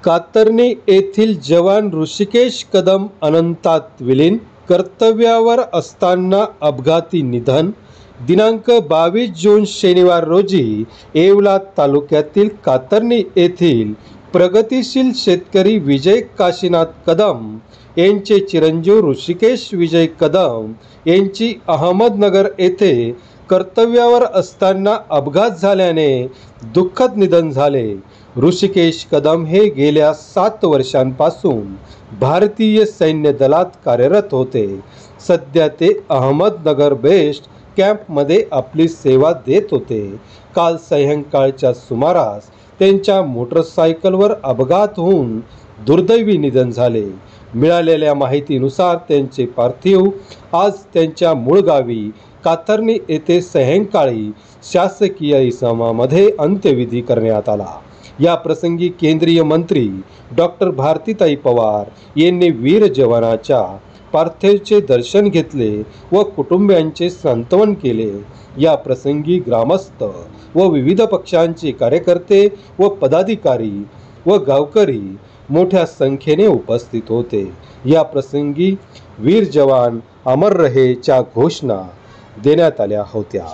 कातरणे येथील जवान ऋषिकेश कदम अनंतात विलीन, कर्तव्यावर असताना अपघाती निधन. दिनांक 22 जून शनिवार रोजी येवला तालुक्यातील कातरणे येथील प्रगतिशील शेतकरी विजय काशीनाथ कदम यांचे चिरंजीव ऋषिकेश विजय कदम यांची अहमदनगर येथे कर्तव्यावर असताना अपघात झाल्याने दुःखद निधन झाले. ऋषिकेश कदम हे गेल्या 7 वर्षांपासून भारतीय सैन्य दलात कार्यरत होते. सध्या ते अहमदनगर बेस्ट कॅम्पमध्ये आपली सेवा देत होते. काल सायंकाळच्या सुमारास त्यांच्या मोटरसायकलवर अपघात होऊन दुर्दैवी निधन झाले. मिळालेल्या माहितीनुसार त्यांचे पार्थिव आज त्यांच्या मूळ गावी कातरणे येथे सायंकाळी शासकीय इतमामामध्ये अंत्यविधी करण्यात आला. या प्रसंगी केंद्रीय मंत्री डॉक्टर भारतीताई पवार यांनी वीर जवानाच्या पार्थिवाचे दर्शन घेतले व कुटुंबियांचे सांत्वन केले. या प्रसंगी ग्रामस्थ व विविध पक्षांचे कार्यकर्ते व पदाधिकारी व गावकरी मोठ्या संख्येने उपस्थित होते. या प्रसंगी वीर जवान अमर रहे च्या घोषणा देण्यात आल्या होत्या.